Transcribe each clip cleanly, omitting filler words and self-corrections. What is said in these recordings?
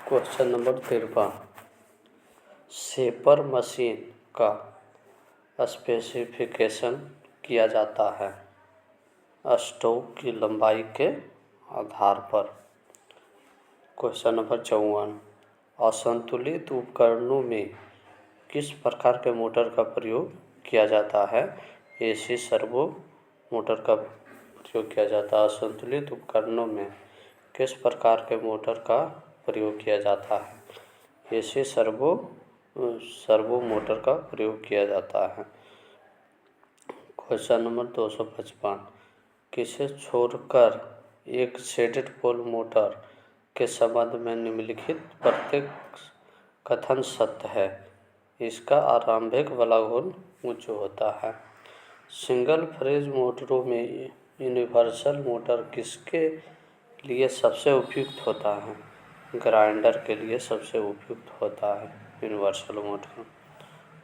Question number 53। Shaper machine का specification किया जाता है स्टोव की लंबाई के आधार पर। Question number 54। असंतुलित उपकरणों में किस प्रकार के मोटर का प्रयोग किया जाता है? एसी सर्वो मोटर का प्रयोग किया जाता है। असंतुलित उपकरणों में किस प्रकार के मोटर का प्रयोग किया जाता है? एसी सर्वो मोटर का प्रयोग किया जाता है। Question number 255। किसे छोड़कर एक शेडेड पोल मोटर के संबंध में निम्नलिखित प्रत्येक कथन सत्य है? इसका आरंभिक वाला गुण उच्च होता है। सिंगल फेज मोटरों में यूनिवर्सल मोटर किसके लिए सबसे उपयुक्त होता है? ग्राइंडर के लिए सबसे उपयुक्त होता है universal motor.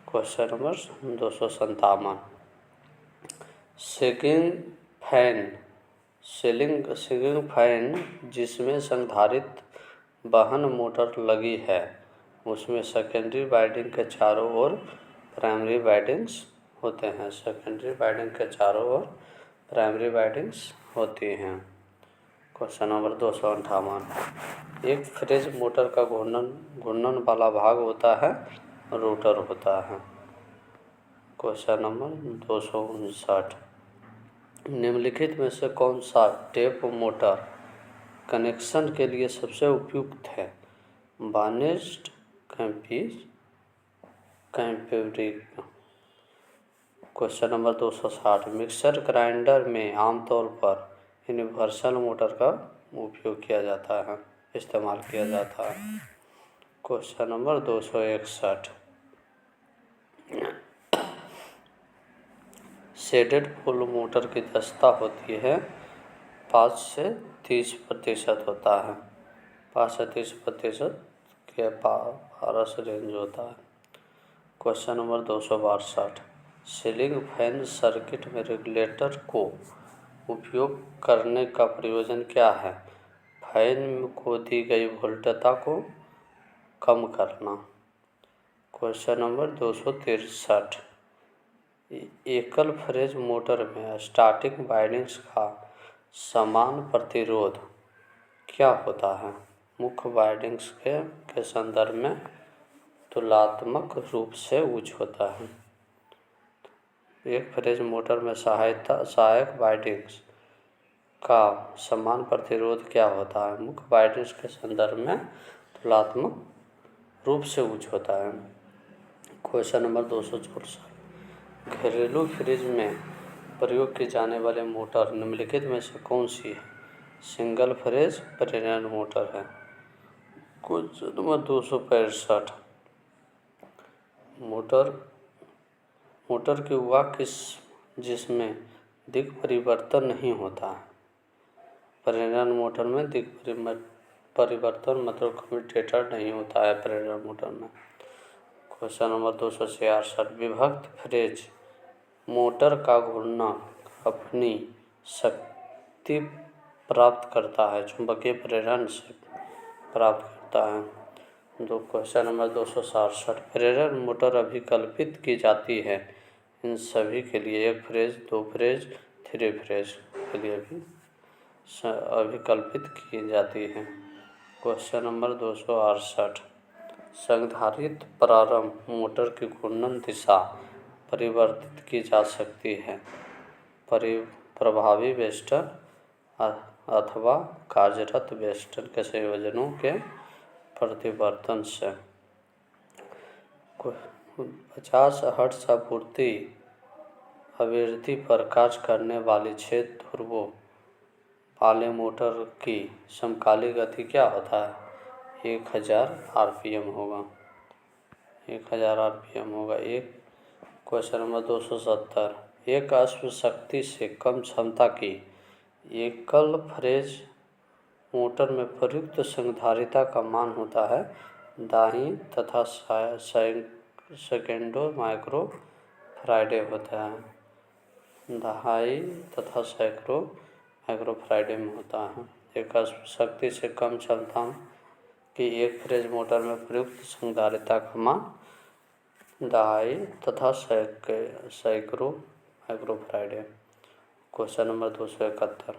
Question number 257। Ceiling fan जिसमें संधारित्र वहन मोटर लगी है उसमें सेकेंडरी वाइंडिंग के चारों ओर प्राइमरी वाइंडिंग्स होते हैं। सेकेंडरी वाइंडिंग के चारों ओर प्राइमरी वाइंडिंग्स होती हैं। Question number 258। एक फ्रेज मोटर का घूर्णन वाला भाग होता है रोटर होता है। Question number 259। निम्नलिखित में से कौन सा टेप मोटर कनेक्शन के लिए सबसे उपयुक्त है? बार्नेस्ट, कैम्पिरिक। Question number 260। मिक्सर ग्राइंडर में आमतौर पर यूनिवर्सल मोटर का उपयोग किया जाता है, इस्तेमाल किया जाता है। Question number 261। Shaded pole motor की दक्षता होती है 5 से 30% होता है। 5 से 30% के पारस रेंज होता है। Question number 262। Ceiling fan circuit में रेगुलेटर को उपयोग करने का प्रयोजन क्या है? फैन को दी गई वोल्टता को कम करना। Question number 263। एकल फेज मोटर में स्टार्टिंग वाइंडिंग्स का समान प्रतिरोध क्या होता है? मुख्य वाइंडिंग्स के संदर्भ में तुलनात्मक रूप से उच्च होता है। एक फेज मोटर में सहायक वाइंडिंग्स का समान प्रतिरोध क्या होता है? मुख्य वाइंडिंग्स के संदर्भ में तुलनात्मक रूप से उच्च होता है। Question number 264। घरेलू फ्रिज में प्रयोग की जाने वाली मोटर निम्नलिखित में से कौन सी है? सिंगल फेज प्रेरण मोटर है। Question number 265। मोटर की वह किस्म जिसमें दिक् परिवर्तन नहीं होता है? प्रेरण मोटर में दिक् परिवर्तन मतलब कम्यूटेटर नहीं होता है प्रेरण मोटर में। Question number 266। विभक्त फ्रेज मोटर का घूर्णक अपनी शक्ति प्राप्त करता है चुंबकीय प्रेरण से प्राप्त करता है। Question number 267। प्रेरण मोटर अभिकल्पित की जाती है इन सभी के लिए? एक फ्रेज, 2 फ्रेज, 3 फ्रेज के लिए भी अभिकल्पित की जाती है। Question number 268। संधारित्र प्रारंभ मोटर की घूर्णन दिशा परिवर्तित की जा सकती है प्रभावी वेस्टन अथवा कार्यरत वेस्टन के संयोजनों के परिवर्तन से। 50 हर्ट्ज आवृत्ति पर कार्य करने वाली 6 ध्रुवों वाले मोटर की समकालिक गति क्या होता है? 1000 आरपीएम होगा। 1000 आरपीएम होगा। Question number 270। एक अश्व शक्ति से कम क्षमता की एकल फेज मोटर में प्रयुक्त संधारित्र का मान होता है दाईं तथा सेकेंडो माइक्रो फैराडे होता है। दहाई तथा सैकड़ों माइक्रो फैराडे में होता है। एक अश्व शक्ति से कम क्षमता कि एक फ्रेज मोटर में प्रयुक्त संधारिता का मान दहाई तथा सैकड़ों माइक्रोफैराड है। क्वेश्चन नंबर 271,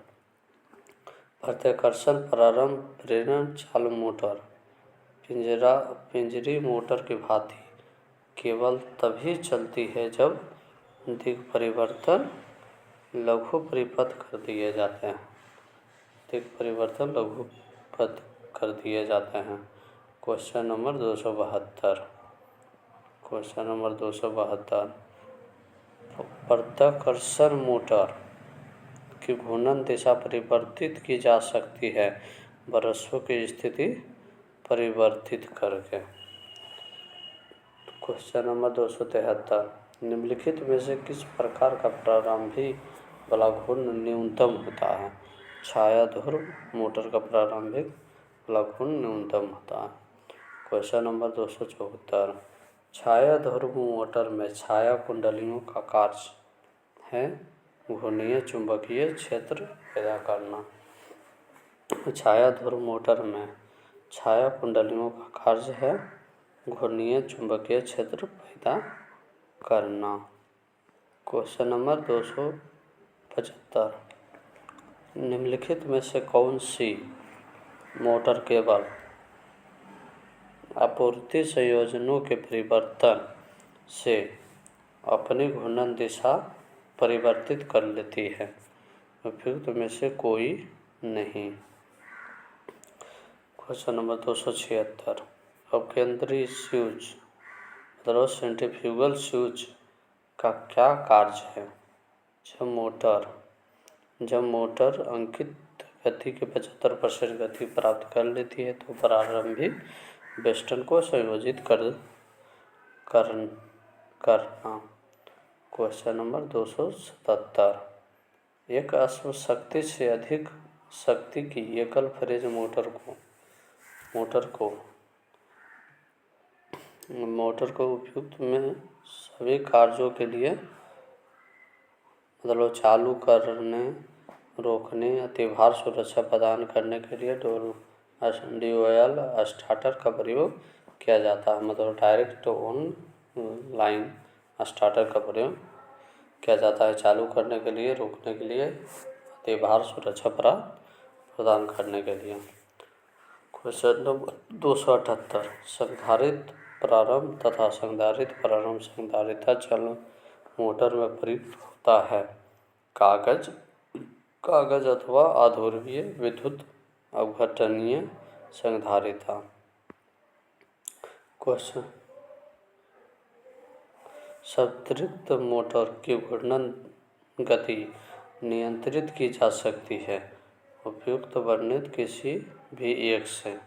प्रत्याकर्षण प्रारंभ प्रेरण चालू मोटर पिंजरी मोटर की भांति केवल तभी चलती है जब दिग परिवर्तन लघु परिपथ कर दिए जाते हैं। दिग परिवर्तन लघुपथ कर दिए जाते हैं। क्वेश्चन नंबर 272, क्वेश्चन नंबर 272, प्रत्याकर्षण मोटर की घूर्णन दिशा परिवर्तित की जा सकती है बरसों की स्थिति परिवर्तित करके। क्वेश्चन नंबर 273, निम्नलिखित में से किस प्रकार का प्रारंभिक बल घूर्ण न्यूनतम होता है? छायाध्रुव मोटर का प्रारंभिक बल घूर्ण न्यूनतम होता है। क्वेश्चन नंबर 274, छायाध्रुव मोटर में छाया कुंडलियों का कार्य है घूर्णीय चुंबकीय क्षेत्र पैदा करना। छायाध्रुव मोटर में छाया कुंडलियों का कार्य है घूर्णीय चुंबकीय क्षेत्र पैदा करना। क्वेश्चन नंबर 275, निम्नलिखित में से कौन सी मोटर केवल आपूर्ति संयोजनों के परिवर्तन से अपनी घूर्णन दिशा परिवर्तित कर लेती है? उपयुक्त में से कोई नहीं। क्वेश्चन नंबर 276, अपकेंद्री स्विच मतलब सेंट्रीफ्यूगल स्विच का क्या कार्य है? जब मोटर अंकित गति के 75% गति प्राप्त कर लेती है तो प्रारंभिक बेस्टन को संयोजित करना। क्वेश्चन नंबर 277, एक अश्व शक्ति से अधिक शक्ति की एकल फ्रेज मोटर को उपयुक्त में सभी कार्यों के लिए मतलब चालू करने, रोकने, अतिभार सुरक्षा प्रदान करने के लिए DOL स्टार्टर का प्रयोग किया जाता है। मतलब डायरेक्ट ऑन लाइन स्टार्टर का प्रयोग किया जाता है चालू करने के लिए, रोकने के लिए, अतिभार सुरक्षा प्रदान करने के लिए। क्वेश्चन नंबर 278, संधारित्र प्रारंभ तथा संधारित्र प्रारंभ संधारिता चालू मोटर में प्रयुक्त होता है कागज अथवा अध्रुवीय विद्युत अपघटनीय संधारिता। क्वेश्चन, संतृप्त मोटर की घूर्णन गति नियंत्रित की जा सकती है उपयुक्त वर्णित किसी भी एक से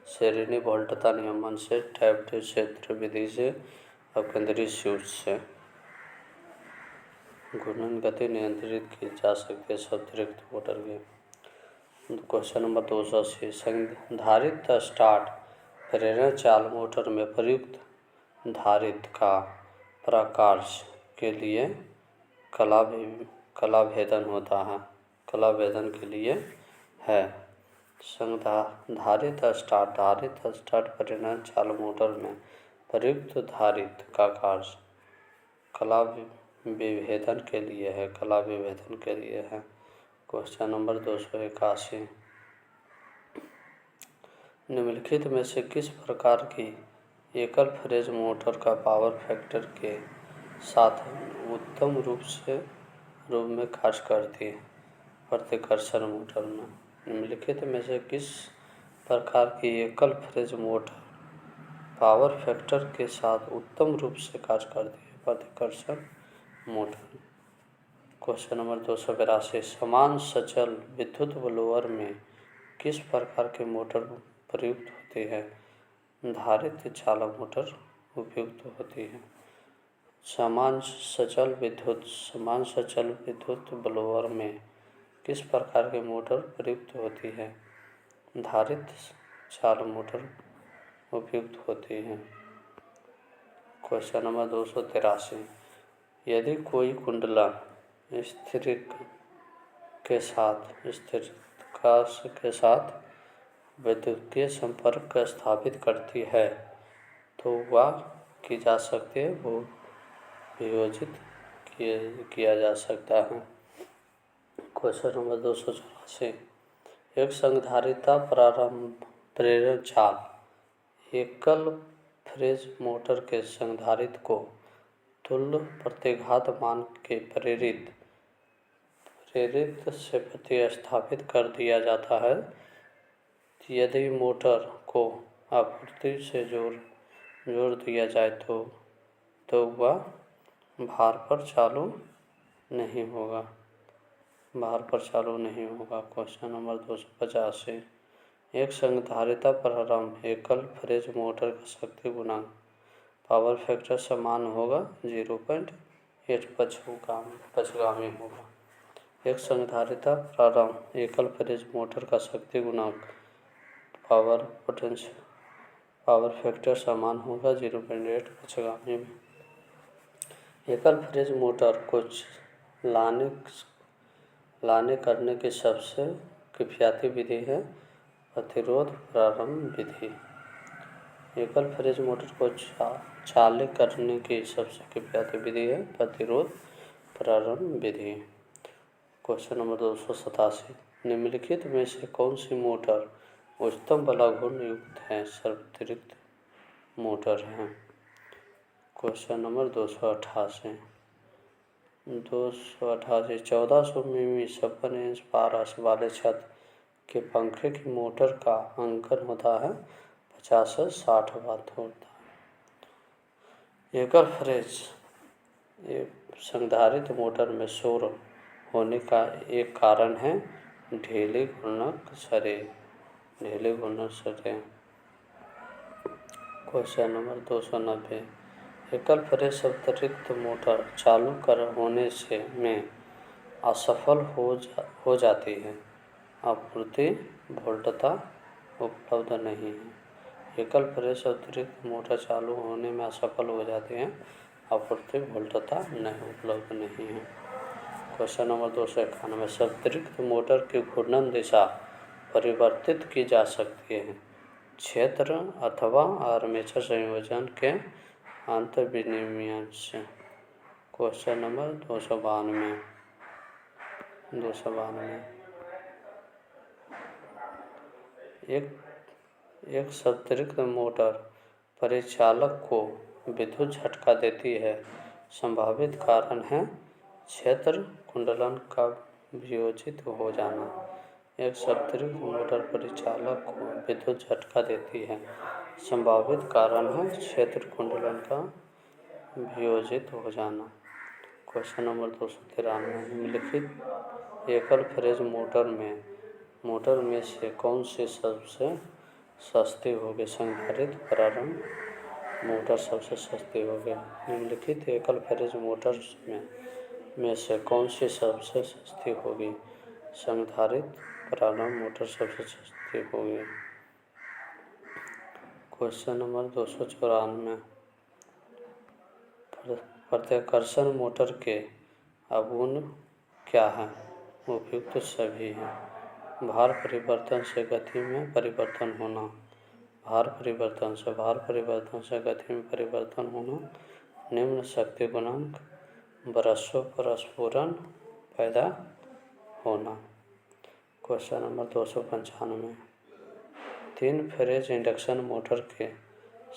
श्रेणी वोल्टता नियमन से, टैप्ड क्षेत्र विधि से, अपकेंद्री स्विच से घूर्णन गति नियंत्रित की जा सकती है संतृप्त मोटर की। क्वेश्चन नंबर 280, संधारित्र स्टार्ट प्रेरण चाल मोटर में प्रयुक्त धारित्र का प्रकाश के लिए कलाभेदन होता है। कलाभेदन के लिए है। संधारित्र स्टार्ट प्रेरण चाल मोटर में प्रयुक्त धारित्र का कार्य कलाविभेदन के लिए है। क्वेश्चन नंबर 281, निम्नलिखित में से किस प्रकार की एकल फ्रेज मोटर का पावर फैक्टर के साथ उत्तम रूप में कार्य करती है? प्रत्याकर्षण मोटर में निम्नलिखित में से किस प्रकार की एकल फ्रेज मोटर पावर फैक्टर के साथ उत्तम रूप से कार्य करती है? प्रत्याकर्षण मोटर। क्वेश्चन नंबर 282, समान सचल विद्युत ब्लोअर में किस प्रकार की मोटर प्रयुक्त होती है? धारित्र चालक मोटर उपयुक्त होती है। समान सचल विद्युत ब्लोअर में किस प्रकार की मोटर प्रयुक्त होती है? धारित्र चालक मोटर उपयुक्त होती है। क्वेश्चन नंबर 283, यदि कोई कुंडला स्थिरिक के साथ विद्युतीय संपर्क स्थापित करती है तो वह की जा सकती है, वो वियोजित किया जा सकता है। Question number 284। एक संधारिता प्रारंभ प्रेरण चाल एकल फेज मोटर के संधारित्र को तुल्य प्रतिघात मान के प्रेरित से प्रतिस्थापित कर दिया जाता है। यदि मोटर को आपूर्ति से जोड़ दिया जाए तो वह भार पर चालू नहीं होगा। Question number 285। एक संधारिता प्रारंभ एकल फेज मोटर का शक्ति गुणांक पावर फैक्टर समान होगा 0.8 पक्षगामी होगा। एक संधारिता प्रारंभ एकल फेज मोटर का शक्ति गुणांक पावर फैक्टर समान होगा 0.8 पक्षगामी में। एकल फेज मोटर को लाने करने की सबसे किफायती विधि है प्रतिरोध प्रारंभ विधि। एकल फेज मोटर को चालित करने की सबसे किफायती विधि है प्रतिरोध प्रारंभ विधि। Question number 287। निम्नलिखित में से कौन सी मोटर उच्चतम बल गुण युक्त है? सर्वत्रिक मोटर है। Question number 288। 1400 मिमी 56 इंच पारस वाले छत के पंखे की मोटर का अंकन होता है 50 से 60 वाट होता है। एकल फेज संधारित्र मोटर में शोर होने का एक कारण है ढीली घूर्णक सतह। Question number 290। एकल फेज संधारित्र मोटर चालू होने में असफल हो जाती है, आपूर्ति वोल्टता उपलब्ध नहीं है। एकल फेज संधारित्र मोटर चालू होने में असफल हो जाती है, आपूर्ति वोल्टता उपलब्ध नहीं है। Question number 291। संधारित्र मोटर की घूर्णन दिशा परिवर्तित की जा सकती है क्षेत्र अथवा आर्मेचर संयोजन के अंतर्विनिमय से। Question number 292। एक संधारित्र मोटर परिचालक को विद्युत झटका देती है। संभावित कारण है क्षेत्र कुंडलन का वियोजित हो जाना। एक संधारित्र मोटर परिचालक को विद्युत झटका देती है। संभावित कारण है क्षेत्र कुंडलन का वियोजित हो जाना। Question number 293। निम्नलिखित एकल फेज मोटर में से कौन सी सबसे सस्ती होगी? संधारित्र प्रारंभ मोटर सबसे सस्ती होगी। निम्नलिखित एकल फेज मोटर में से कौन सी सबसे सस्ती होगी? संधारित्र प्रारंभ मोटर सबसे सस्ती होगी। Question number 294। प्रत्याकर्षण मोटर के अवगुण क्या हैं? उपयुक्त सभी हैं। भार परिवर्तन से गति में परिवर्तन होना, भार परिवर्तन से गति में परिवर्तन होना, निम्न शक्ति गुणांक, ब्रशों पर स्फुरण पैदा होना। Question number 295। 3 phase induction motor के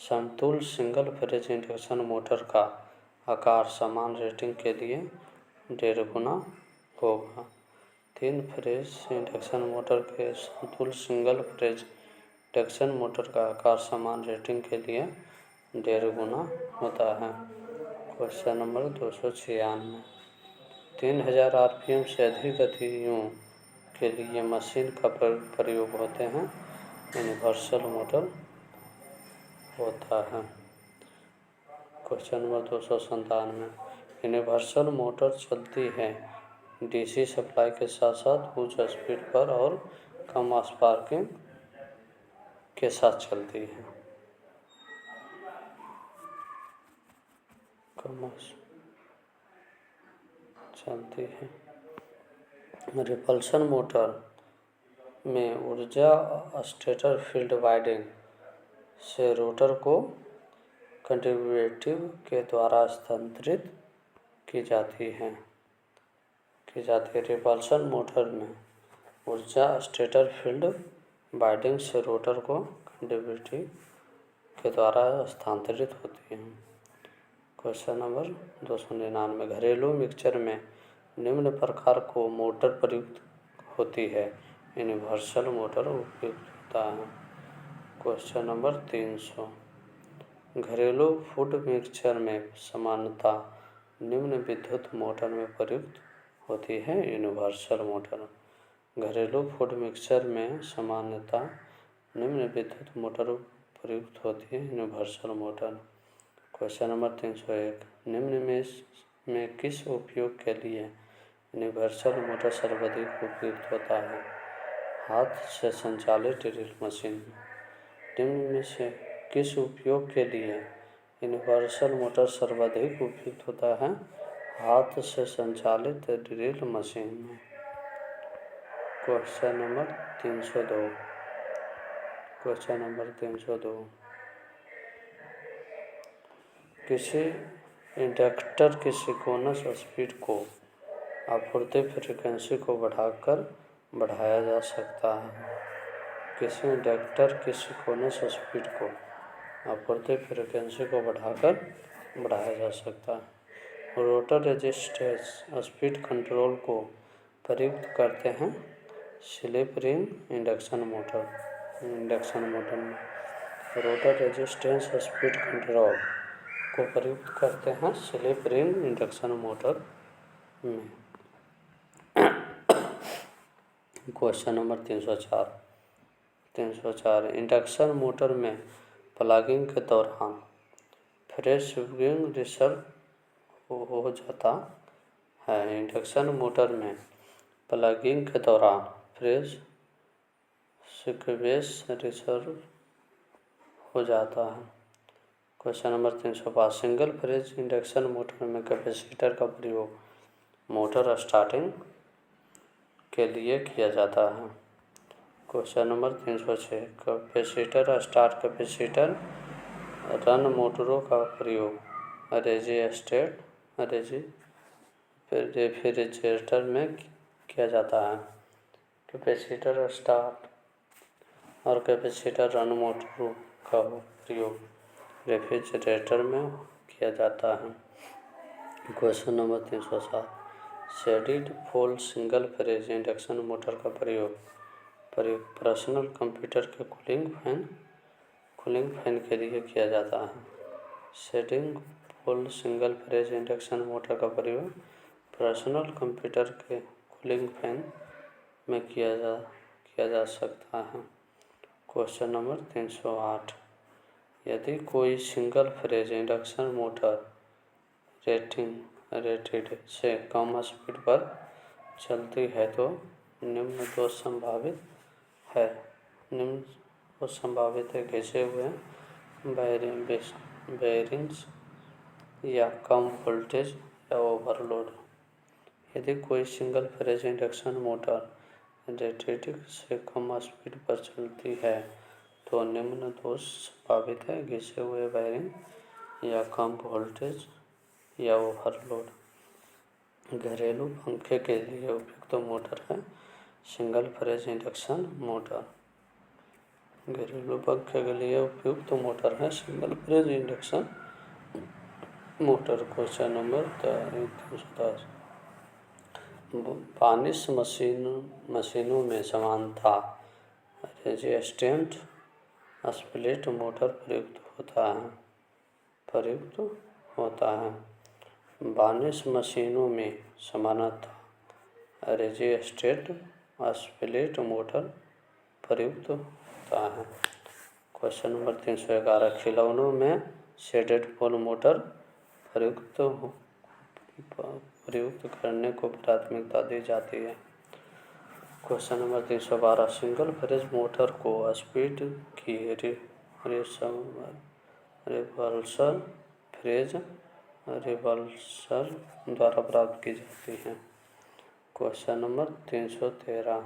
समतुल्य सिंगल फेज इंडक्शन मोटर का आकार समान रेटिंग के लिए 1.5 गुना होगा। 3 फेज इंडक्शन मोटर के समतुल्य सिंगल फेज इंडक्शन मोटर का आकार समान रेटिंग के लिए 1.5 गुना होता है। Question number 296। 3000 आरपीएम से अधिक गतियों के लिए मशीन का प्रयोग होते हैं यूनिवर्सल मोटर होता है। Question number 297। यूनिवर्सल मोटर चलती है डीसी सप्लाई के साथ साथ उच्च स्पीड पर और कम स्पार्किंग के साथ चलती है। रिपल्शन मोटर में ऊर्जा स्टेटर फील्ड वाइंडिंग से रोटर को कंडक्टिविटी के द्वारा स्थानांतरित की जाती है। रिपल्शन मोटर में ऊर्जा स्टेटर फील्ड वाइंडिंग से रोटर को कंडक्टिविटी के द्वारा स्थानांतरित होती है। Question number 299। घरेलू मिक्सचर में निम्न प्रकार को मोटर प्रयुक्त होती है। यूनिवर्सल मोटर उपयुक्त होता है। Question number 300। घरेलू फूड मिक्सचर में सामान्यतः निम्न विद्युत मोटर में प्रयुक्त होती है। Universal motor. घरेलू फूड मिक्सचर में सामान्यतः निम्न विद्युत मोटर प्रयुक्त होती है। Universal motor. Question number 301। निम्न में किस उपयोग के लिए यूनिवर्सल मोटर सर्वाधिक उपयुक्त होता है? हाथ से संचालित ड्रिल मशीन। निम्न में से किस उपयोग के लिए यूनिवर्सल मोटर सर्वाधिक उपयुक्त होता है? हाथ से संचालित ड्रिल मशीन में। Question number 302। Question number 302। किसी इंडक्टर की सिंक्रोनस स्पीड को आपूर्ति फ्रीक्वेंसी को बढ़ाया जा सकता है। किसी इंडक्टर की सिंक्रोनस स्पीड को आपूर्ति फ्रीक्वेंसी को बढ़ाया जा सकता है। रोटर रेजिस्टेंस स्पीड कंट्रोल को प्रयुक्त करते हैं स्लिप रिंग इंडक्शन मोटर में। रोटर रेजिस्टेंस स्पीड कंट्रोल को प्रयुक्त करते हैं स्लिप रिंग इंडक्शन मोटर में। Question number 304। इंडक्शन मोटर में प्लगिंग के दौरान फ्रेश स्विंग रिजर्व हो जाता है। इंडक्शन मोटर में प्लगिंग के दौरान फ्रेश स्क्वेस रिजर्व हो जाता है। Question number 305। Single phase induction motor में कैपेसिटर का प्रयोग मोटर स्टार्टिंग के लिए किया जाता है। Question number 306। Capacitor start capacitor run मोटरों का प्रयोग रेफ्रिजरेटर में किया जाता है। कैपेसिटर स्टार्ट और कैपेसिटर रन मोटरों का प्रयोग रेफ्रिजरेटर में किया जाता है। Question number 307। Shaded pole single phase induction motor का प्रयोग पर्सनल कंप्यूटर के कूलिंग फैन के लिए किया जाता है। Shading pole single phase induction motor का प्रयोग पर्सनल कंप्यूटर के कूलिंग फैन में किया जा सकता है। Question number 308। यदि कोई single phase induction motor rated से कम स्पीड पर चलती है तो निम्न दोष संभावित है घिसे हुए बेयरिंग्स या कम वोल्टेज या ओवरलोड। यदि कोई single phase induction motor rated से कम स्पीड पर चलती है तो निम्न दोष संभावित है घिसे हुए बेयरिंग या कम वोल्टेज या ओवरलोड। घरेलू पंखे के लिए उपयुक्त मोटर है सिंगल फेज इंडक्शन मोटर। घरेलू पंखे के लिए उपयुक्त मोटर है single phase induction motor. Question number 310। वानिश मशीनों में सामान्यतः रेजिस्टेंट स्प्लिट मोटर प्रयुक्त होता है। वानिश मशीनों में सामान्यतः रेजिस्टेंट स्प्लिट मोटर प्रयुक्त होता है। Question number 311। खिलौनों में शेडेड पोल मोटर प्रयुक्त करने को प्राथमिकता दी जाती है। Question number 312। Single phase motor को स्पीड की रिवर्सल द्वारा प्राप्त की जाती है। Question number 313।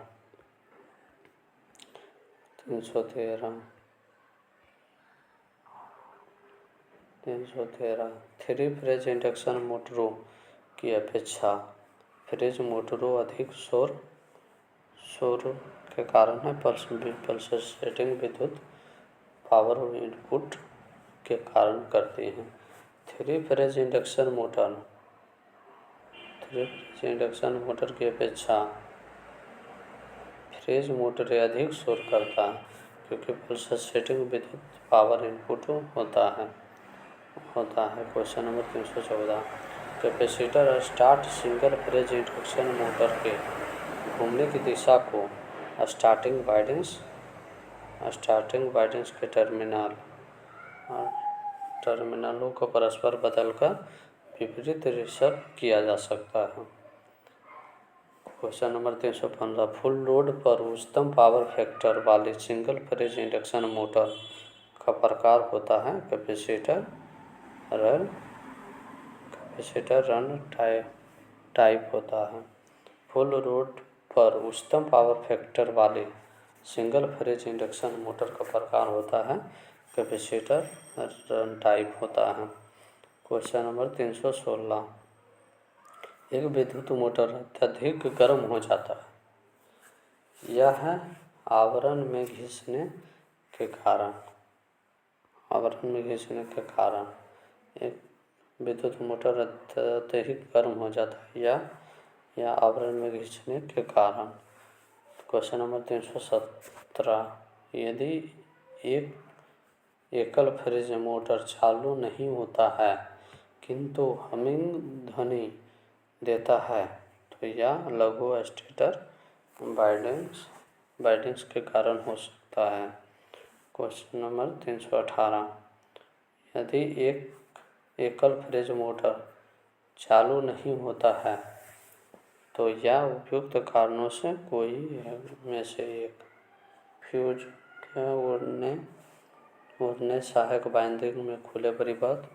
313 3 फेज इंडक्शन मोटरों की अपेक्षा फेज मोटरों अधिक शोर के कारण है पल्सेटिंग विद्युत पावर इनपुट के कारण करती हैं। 3 फेज इंडक्शन मोटर की अपेक्षा फेज मोटर अधिक शोर करता है क्योंकि पल्सेटिंग विद्युत पावर इनपुट होता है। Question number 314 capacitor start single phase induction motor के घूमने की दिशा को स्टार्टिंग वाइंडिंग्स के टर्मिनलों को परस्पर बदलकर विपरीत रिवर्स किया जा सकता है। क्वेश्चन नंबर 315 फुल लोड पर उच्चतम पावर फैक्टर वाली सिंगल फेज इंडक्शन मोटर का प्रकार होता है कैपेसिटर रन टाइप होता है। फुल लोड पर उच्चतम पावर फैक्टर वाली सिंगल फेज इंडक्शन मोटर का प्रकार होता है कैपेसिटर रन टाइप होता है। क्वेश्चन नंबर 316 एक विद्युत मोटर अत्यधिक गर्म हो जाता है। यह आवरण में घिसने के कारण एक विद्युत मोटर अत्यधिक गर्म हो जाता है या आवरण में घिसने के कारण। क्वेश्चन नंबर 317 यदि एक एकल फेज मोटर चालू नहीं होता है किंतु हमिंग ध्वनि देता है तो यह लघु स्टेटर वाइंडिंग्स के कारण हो सकता है। क्वेश्चन नंबर 318 यदि एक एकल फेज मोटर चालू नहीं होता है तो यह उपयुक्त कारणों से कोई में से एक फ्यूज के उड़ने सहायक वाइंडिंग में खुले परिपथ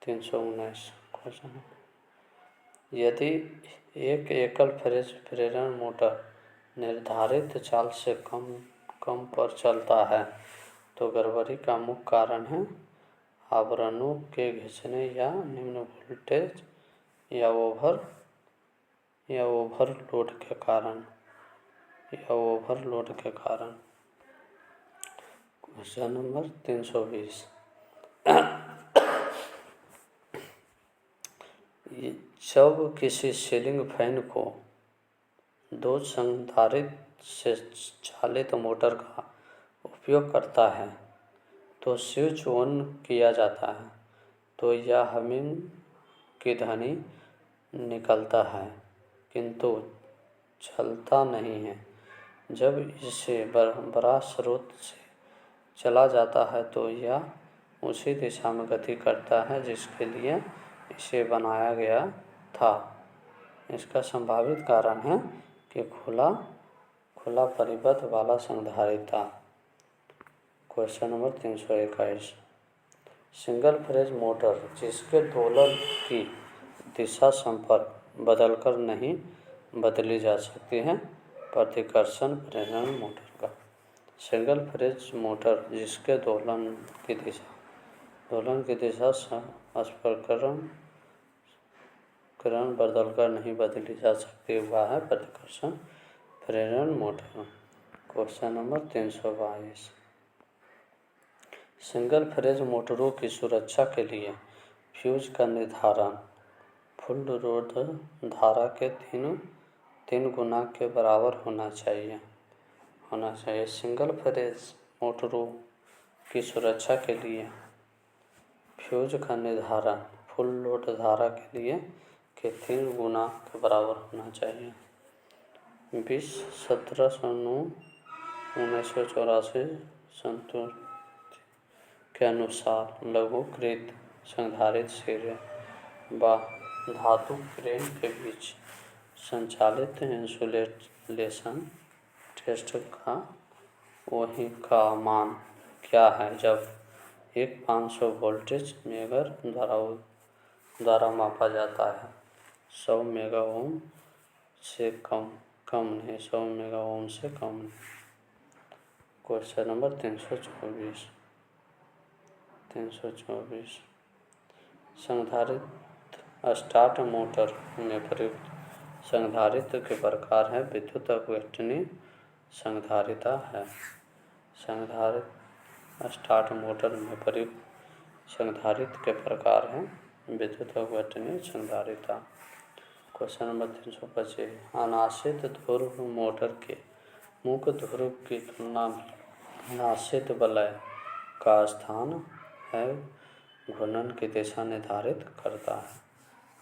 319 क्वेश्चन यदि एक एकल फेज प्रेरण मोटर निर्धारित चाल से कम पर चलता है तो गड़बड़ी का मुख्य कारण है आवरणों के घिसने या निम्न वोल्टेज या ओवरलोड के कारण। क्वेश्चन नंबर 320 जब किसी सीलिंग फैन को 2 संधारित्र से चालित मोटर का उपयोग करता है तो स्विच ऑन किया जाता है तो यह हमिंग की ध्वनि निकलता है किंतु चलता नहीं है। जब इसे बड़ा स्रोत से चला जाता है तो यह उसी दिशा में गति करता है जिसके लिए इसे बनाया गया था। इसका संभावित कारण है कि खुला परिपथ वाला संधारित्र। Question number 321 single phase motor जिसके दोलन की दिशा संपर्क बदलकर नहीं बदली जा सकती है प्रतिकर्षण प्रेरण मोटर का। सिंगल फेज मोटर जिसके दोलन की दिशा स्पर्शकरण बदलकर नहीं बदली जा सकती वह है प्रतिकर्षण प्रेरण motor. Question number 322 single phase मोटरों की सुरक्षा के लिए फ्यूज का निर्धारण फुल लोड धारा के 3 गुना के बराबर होना चाहिए। सिंगल फेज मोटरों की सुरक्षा के लिए फ्यूज का निर्धारण फुल लोड धारा के लिए 3 गुना के बराबर होना चाहिए। 20-17/9/1984 संतुष्ट के अनुसार लघुकृत संधारित्र सिरे व धातु फ्रेम के बीच संचालित इंसुलेशन टेस्ट का मान क्या है जब एक 500 वोल्टेज मेगर द्वारा मापा जाता है 100 मेगा ओम से कम कम नहीं, 100 मेगा ओम से कम नहीं। क्वेश्चन नंबर 324 संधारित्र स्टार्ट मोटर में प्रयुक्त संधारित्र के प्रकार है। विद्युत अपघटनी संधारिता है। संधारित्र स्टार्ट मोटर में प्रयुक्त संधारित्र के प्रकार है। विद्युत अपघटनी संधारिता। क्वेश्चन नंबर 325 अनाश्रित ध्रुव मोटर के मुख्य ध्रुव की तुलना में अनाश्रित वलय का स्थान है घूर्णन की दिशा निर्धारित करता है।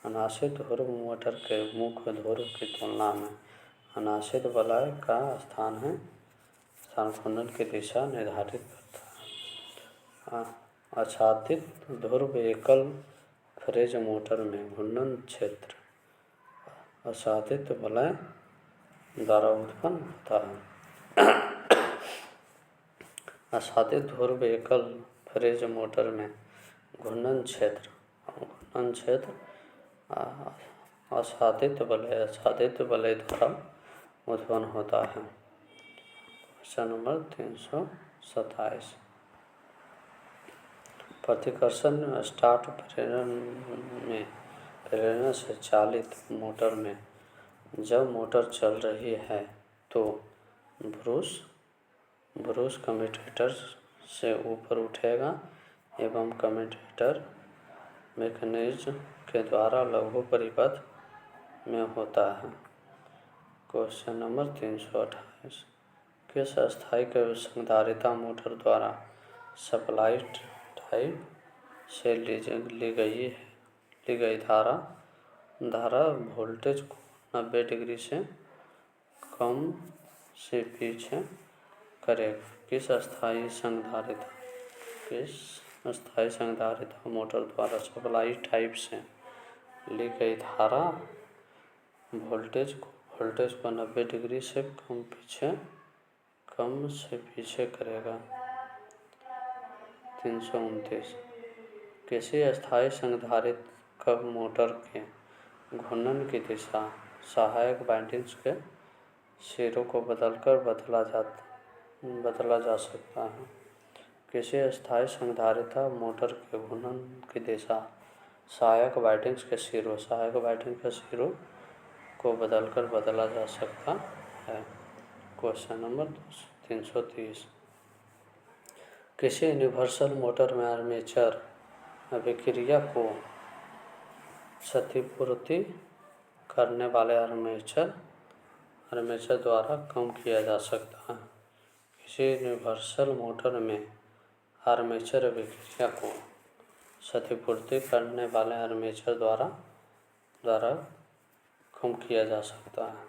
अनाश्रित ध्रुव मोटर के मुख्य ध्रुव की तुलना में अनाश्रित वलय का स्थान घूर्णन की दिशा निर्धारित करता है। आच्छादित ध्रुव एकल फेज मोटर में घूर्णन क्षेत्र आच्छादित वलय द्वारा उत्पन्न होता है। आच्छादित ध्रुव एकल फेज मोटर में घूर्णन क्षेत्र आच्छादित वलय द्वारा उत्पन्न होता है। क्वेश्चन नंबर 327 प्रतिकर्षण स्टार्ट प्रेरण से चालित मोटर में जब मोटर चल रही है तो ब्रूस कम्यूटेटर से ऊपर उठेगा एवं कम्यूटेटर मैकेनिज्म के द्वारा लघु परिपथ में होता है। क्वेश्चन नंबर 328 किस अस्थायी संधारिता मोटर द्वारा सप्लाई टाइप से ली गई धारा वोल्टेज को 90 डिग्री से कम से पीछे करेगा। किस अस्थायी संधारिता मोटर द्वारा सप्लाई टाइप से ली गई धारा वोल्टेज को 90 डिग्री से कम से पीछे करेगा। 329 किसी अस्थायी संधारित्र मोटर के घूर्णन की दिशा सहायक वाइंडिंग्स के सिरों को बदला जा सकता है। किसी अस्थायी संधारिता मोटर के घूर्णन की दिशा सहायक वाइंडिंग्स के सिरों को बदला जा सकता है। क्वेश्चन नंबर 330 किसी यूनिवर्सल मोटर में आर्मेचर अभिक्रिया को क्षतिपूर्ति करने वाले आर्मेचर द्वारा कम किया जा सकता है। किसी यूनिवर्सल मोटर में आर्मेचर अभिक्रिया को क्षतिपूर्ति करने वाले आर्मेचर द्वारा कम किया जा सकता है।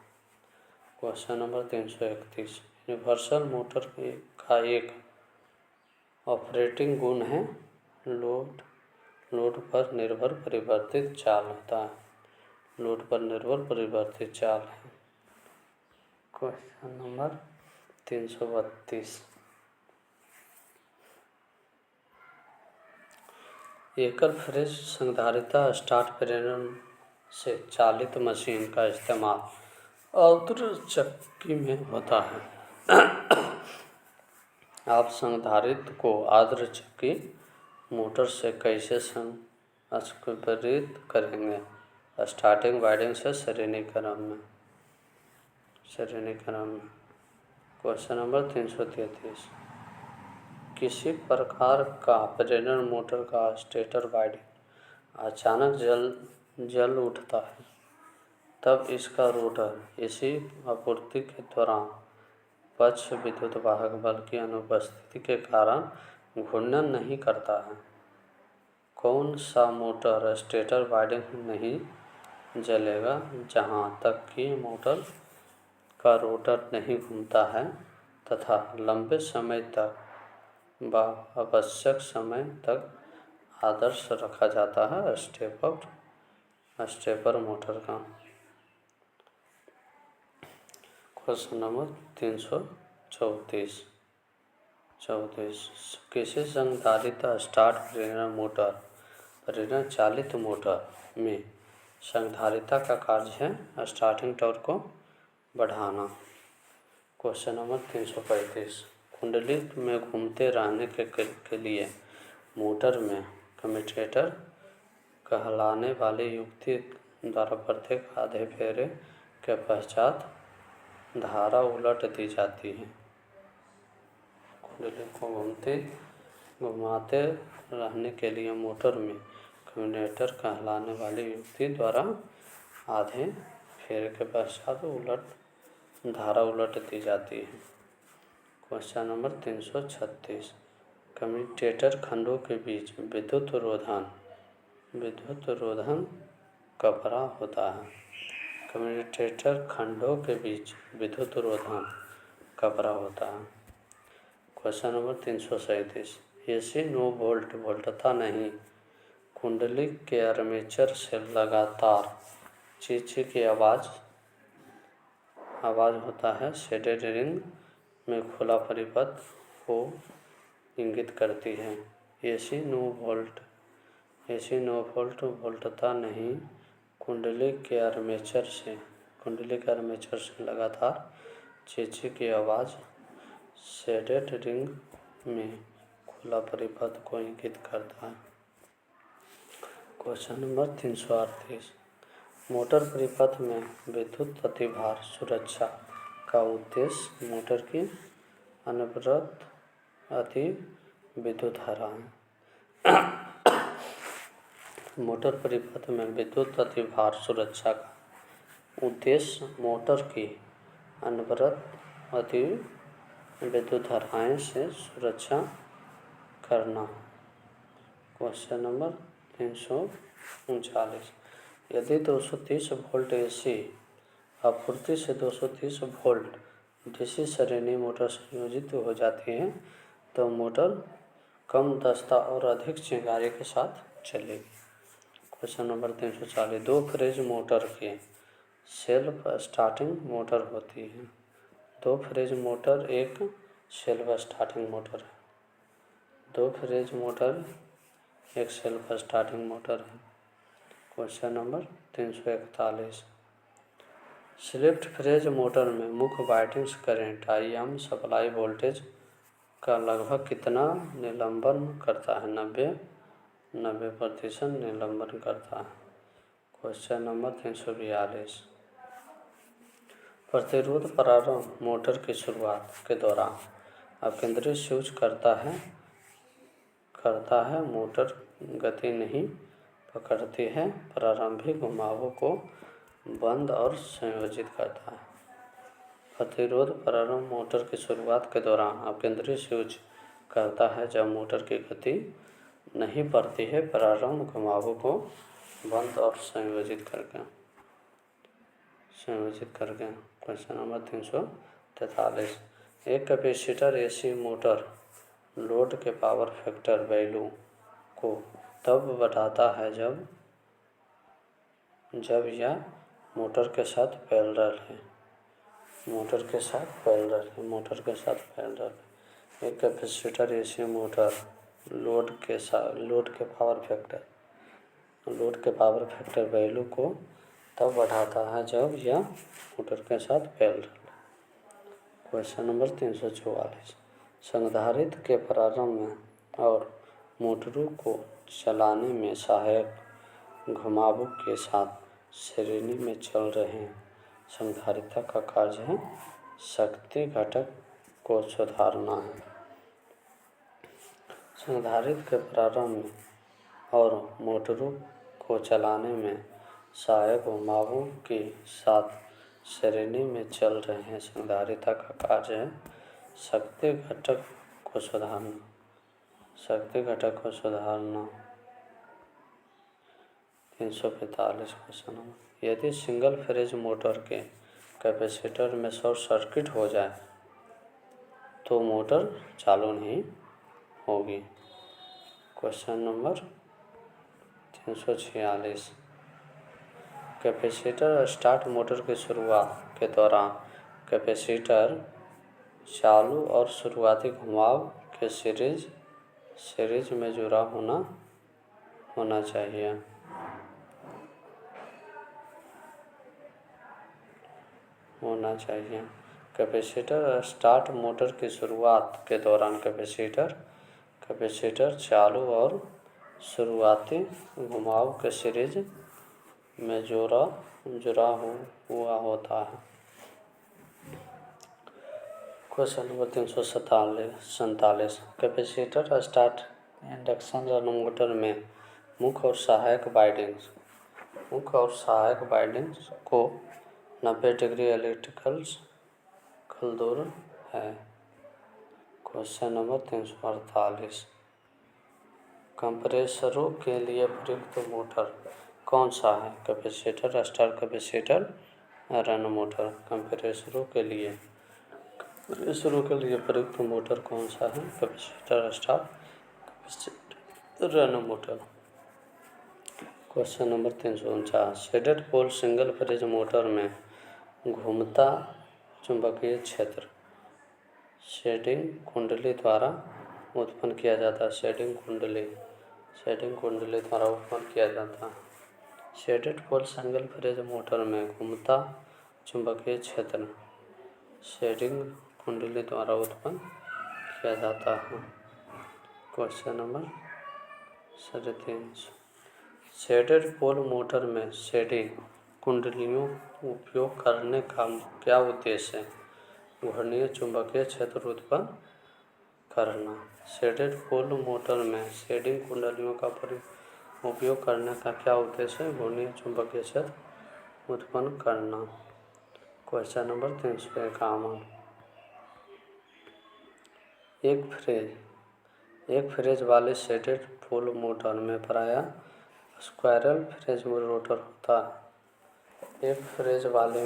क्वेश्चन नंबर 331 यूनिवर्सल मोटर का एक ऑपरेटिंग गुण है लोड पर निर्भर परिवर्तित चाल होता है। क्वेश्चन नंबर 332 एकल फेज संधारिता स्टार्ट प्रेरण से चालित मशीन का इस्तेमाल आर्द्र चक्की में होता है। आप संधारित्र को आर्द्र चक्की मोटर से कैसे संस्कृत करेंगे? स्टार्टिंग वाइंडिंग से श्रेणी क्रम में। क्वेश्चन नंबर 333 किसी प्रकार का प्रेरण मोटर का स्टेटर वाइंडिंग अचानक जल उठता है, तब इसका रोटर इसी आपूर्ति के दौरान पक्ष विद्युत वाहक बल की अनुपस्थिति के कारण घूर्णन नहीं करता है। कौन सा मोटर स्टेटर वाइंडिंग नहीं जलेगा जहां तक कि मोटर का रोटर नहीं घूमता है तथा लंबे समय तक व आवश्यक समय तक आदर्श रखा जाता है स्टेपर मोटर का। क्वेश्चन नंबर 334 किसी संधारिता स्टार्ट प्रेरण चालित मोटर में संधारिता का कार्य है स्टार्टिंग टॉर्क को बढ़ाना। क्वेश्चन नंबर 335, कुंडली में घूमते रहने के लिए मोटर में कम्यूटेटर कहलाने वाली युक्ति द्वारा प्रत्येक आधे फेरे के पश्चात धारा उलट दी जाती है। कुंडली को घुमाते रहने के लिए मोटर में कम्यूटेटर कहलाने वाली युक्ति द्वारा आधे फेरे के पश्चात धारा उलट दी जाती है। क्वेश्चन नंबर 336, कम्यूटेटर खंडों के बीच विद्युत रोधन कपड़ा होता है। कम्यूटेटर खंडों के बीच विद्युत रोधन कपड़ा होता है। Question number 337, AC no volt वोल्टता नहीं कुंडली के आर्मेचर से लगातार चींची की आवाज़ होता है शेडेड रिंग में खुला परिपथ को इंगित करती है। एसी नो वोल्ट वोल्टता नहीं कुंडली के आर्मेचर से लगातार चींची की आवाज़ शेडेड रिंग में खुला परिपथ को इंगित करता है। क्वेश्चन नंबर 338, मोटर परिपथ में विद्युत अतिभार सुरक्षा का उद्देश्य मोटर की अनवरत अति विद्युत धाराएं। मोटर परिपथ में विद्युत अतिभार सुरक्षा का उद्देश्य मोटर की अनवरत अति विद्युत धाराएं से सुरक्षा करना। क्वेश्चन नंबर 339, यदि 230 वोल्ट एसी आपूर्ति से 230 वोल्ट डीसी श्रेणी मोटर संयोजित हो जाती है तो मोटर कम दक्षता और अधिक चिंगारी के साथ चलेगी। क्वेश्चन नंबर 340, दो फेज मोटर की सेल्फ स्टार्टिंग मोटर होती है। दो फेज मोटर एक सेल्फ स्टार्टिंग मोटर है। दो फेज मोटर एक सेल्फ स्टार्टिंग मोटर है। क्वेश्चन नंबर 341, स्लिफ्ट फ्रेज मोटर में मुख्य windings current IM supply voltage का लगभग कितना निलंबन करता है? 90% निलंबन करता है। क्वेश्चन नंबर 342, प्रतिरोध प्रारंभ मोटर की शुरुआत के दौरान अपकेंद्री स्विच करता है मोटर गति नहीं पकड़ती है, प्रारंभिक घुमावों को बंद और संयोजित करता है। प्रतिरोध प्रारंभ मोटर की शुरुआत के दौरान अपकेंद्री स्विच करता है जब मोटर की गति नहीं पड़ती है, प्रारंभ घुमावों को बंद और संयोजित करके। क्वेश्चन नंबर 343, एक कैपेसिटर एसी मोटर लोड के पावर फैक्टर वैल्यू को तब बढ़ाता है जब यह मोटर के साथ पैरेलल है। एक कैपेसिटर एसी मोटर लोड के पावर फैक्टर वैल्यू को तब बढ़ाता है जब यह मोटर के साथ पैरेलल है। क्वेश्चन नंबर 344, संधारित्र के प्रारंभ में और मोटरों को चलाने में सहायक घुमावों के साथ श्रेणी में चल रहे संधारित्र का कार्य है शक्ति घटक को सुधारना है। संधारित्र के प्रारंभ में और मोटरों को चलाने में सहायक घुमावों के साथ श्रेणी में चल रहे संधारित्र का कार्य है शक्ति घटक को सुधारना। 345 क्वेश्चन नंबर, यदि सिंगल फेज मोटर के कैपेसिटर में शॉर्ट सर्किट हो जाए तो मोटर चालू नहीं होगी। Question number 346, capacitor start motor की शुरुआत के दौरान कैपेसिटर चालू और शुरुआती घुमाव के सीरीज में जुड़ा होना चाहिए। होना चाहिए। कैपेसिटर स्टार्ट मोटर की शुरुआत के दौरान कैपेसिटर चालू और शुरुआती घुमाव के सीरीज में जुड़ा हुआ होता है। Question number 347। Capacitor start induction run motor में मुख्य और सहायक वाइंडिंग्स को 90 डिग्री इलेक्ट्रिकल दूर है। Question number 348। कंप्रेसरों के लिए प्रयुक्त मोटर कौन सा है? Capacitor start, capacitor run motor. कंप्रेसरों के लिए प्रयुक्त मोटर कौन सा है? Capacitor start, capacitor run motor. Question number 349। Shaded pole single phase motor में घूमता चुंबकीय क्षेत्र शेडिंग कुंडली द्वारा उत्पन्न किया जाता है। शेडिंग कुंडली द्वारा उत्पन्न किया जाता है। Shaded pole single phase motor में घूमता चुंबकीय क्षेत्र शेडिंग कुंडली द्वारा उत्पन्न किया जाता है। Question number 350। Shaded pole motor में शेडिंग कुंडलियों उपयोग करने का क्या उद्देश्य है? घूर्णीय चुंबकीय क्षेत्र उत्पन्न करना। शेडेड पोल मोटर में शेडिंग कुंडलियों का उपयोग करने का क्या उद्देश्य है? घूर्णीय चुंबकीय क्षेत्र उत्पन्न करना। Question number 351। एक फ्रेज वाले शेडेड पोल मोटर में प्रायः स्क्वायरल फ्रेज रोटर होता है। एक फ्रेज वाले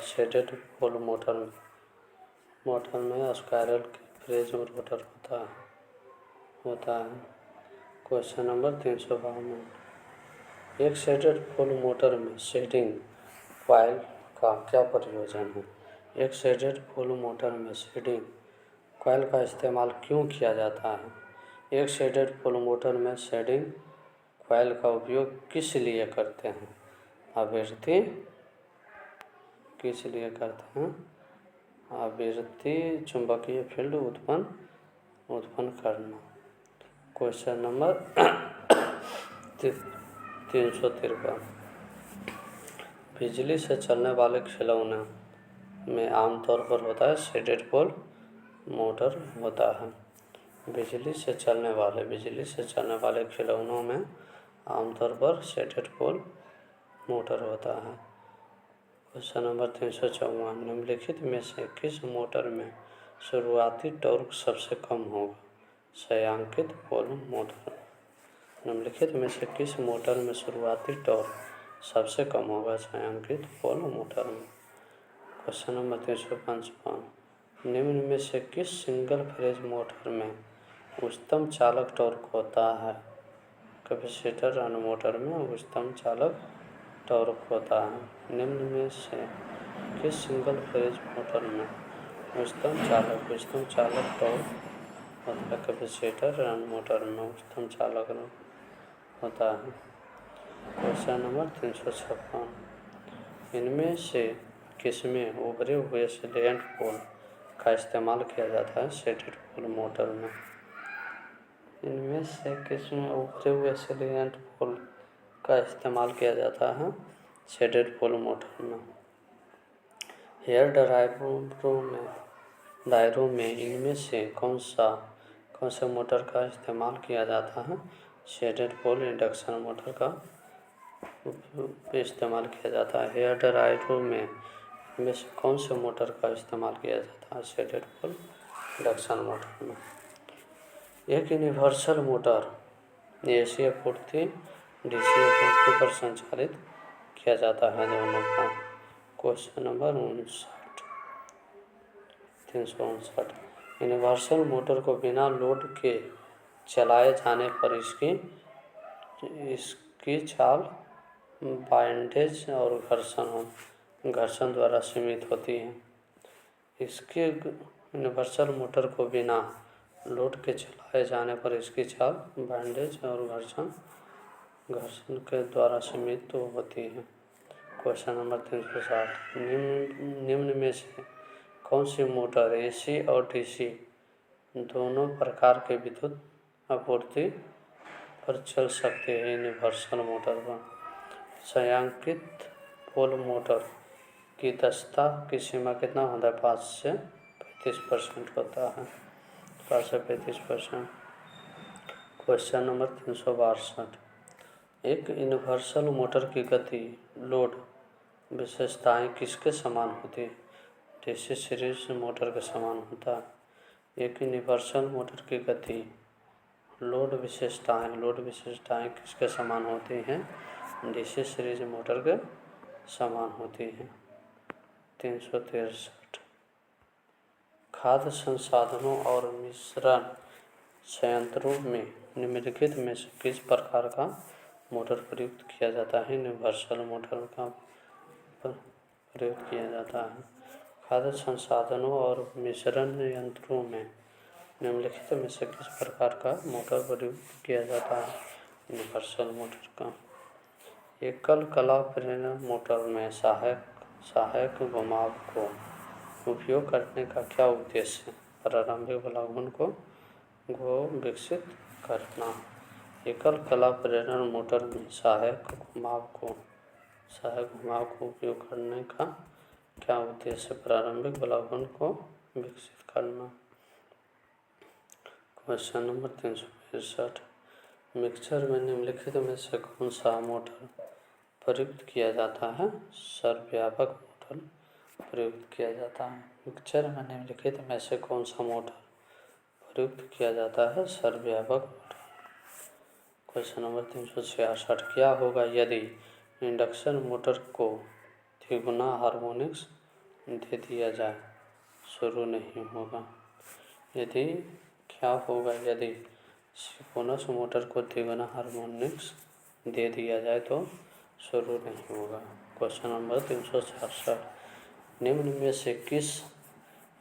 शेडेड पोल मोटर में स्क्वायरल फ्रेज रोटर होता है। Question number 352। एक शेडेड पोल मोटर में शेडिंग कॉइल का क्या प्रयोजन है? एक शेडेड पोल मोटर में शेडिंग कॉइल का इस्तेमाल क्यों किया जाता है? एक शेडेड पोल मोटर में शेडिंग कॉइल का उपयोग किस लिए करते हैं? आवृत्ति किस लिए करते हैं? आवृत्ति चुंबकीय फील्ड उत्पन्न करना। Question number 353। बिजली से चलने वाले खिलौने में आमतौर पर होता है शेडेड पोल मोटर होता है। बिजली से चलने वाले खिलौनों में आमतौर पर शेडेड पोल मोटर होता है। Question number 354। निम्नलिखित में से किस मोटर में शुरुआती टॉर्क सबसे कम होगा? छायांकित पोल मोटर। निम्नलिखित में से किस मोटर में शुरुआती टॉर्क सबसे कम होगा? छायांकित पोल मोटर में। Question number 355। निम्न में से किस सिंगल फेज मोटर में उच्चतम चालक टॉर्क होता है? कैपेसिटर रन मोटर में उच्चतम चालक टॉर्क होता है। निम्न में से किस सिंगल फेज मोटर में उच्चतम चालक टॉर्क होता है? कैपेसिटर रन मोटर में उच्चतम चालक होता है। Question number 356। इनमें से किसमें उभरे हुए सैलिएंट पोल का इस्तेमाल किया जाता है शेडेड पोल मोटर में? इनमें से किसमें उभरे हुए सैलिएंट पोल का इस्तेमाल किया जाता है शेडेड पोल मोटर में? हेयर ड्रायरों में इनमें से कौन से मोटर का इस्तेमाल किया जाता है? शेडेड पोल इंडक्शन मोटर का इस्तेमाल किया जाता है। हेयर ड्रायरों में इनमें से कौन से मोटर का इस्तेमाल किया जाता है शेडेड पोल इंडक्शन मोटर में? एक यूनिवर्सल मोटर एसी आपूर्ति डीसी आपूर्ति पर संचालित किया जाता है दोनों का। Question number 359। यूनिवर्सल मोटर को बिना लोड के चलाए जाने पर इसकी चाल वाइंडेज और घर्षण द्वारा सीमित होती है। इसके यूनिवर्सल मोटर को बिना लोड के चलाए जाने पर इसकी चाल वाइंडेज और घर्षण के द्वारा सीमित होती है। क्वेश्चन नंबर 360, निम्न में से कौन सी मोटर एसी और डीसी दोनों प्रकार के विद्युत आपूर्ति पर चल सकती है? यूनिवर्सल मोटर पर छायांकित पोल मोटर की दक्षता की सीमा कितना होता है? 5 से 35% होता है, 5 से 35%। क्वेश्चन नंबर 362, एक यूनिवर्सल मोटर की गति लोड विशेषताएं किसके समान होती है? डीसी सीरीज मोटर के समान होता है। एक यूनिवर्सल मोटर की गति लोड विशेषताएं किसके समान होती हैं? डीसी सीरीज मोटर के समान होती हैं। 363, खाद्य संसाधनों और मिश्रण संयंत्रों में निम्नलिखित में से किस प्रकार का मोटर प्रयुक्त किया जाता है? यूनिवर्सल मोटर का प्रयोग किया जाता है। खाद्य संसाधनों और मिश्रण यंत्रों में निम्नलिखित में से किस प्रकार का मोटर प्रयुक्त किया जाता है? यूनिवर्सल मोटर का। एकल कला प्रेरण मोटर में सहायक घुमाव को उपयोग करने का क्या उद्देश्य है? प्रारंभिक वलगुण को विकसित करना। एकल कला प्रेरण मोटर में सहायक घुमाव को उपयोग करने का क्या उद्देश्य? प्रारंभिक वलगुण को विकसित करना। क्वेश्चन नंबर 365, मिक्सर में निम्नलिखित में से कौन सा मोटर प्रयुक्त किया जाता है? सर्वव्यापक मोटर प्रयुक्त किया जाता है। मिक्सर में निम्नलिखित में से कौन सा मोटर प्रयुक्त किया जाता है? सर्वव्यापक मोटर। क्वेश्चन नंबर 366, क्या होगा यदि इंडक्शन मोटर को द्विगुना हार्मोनिक्स दे दिया जाए? शुरू नहीं होगा। क्या होगा यदि सिंक्रोनस मोटर को द्विगुना हार्मोनिक्स दे दिया जाए तो शुरू नहीं होगा। क्वेश्चन नंबर 367, निम्न में से किस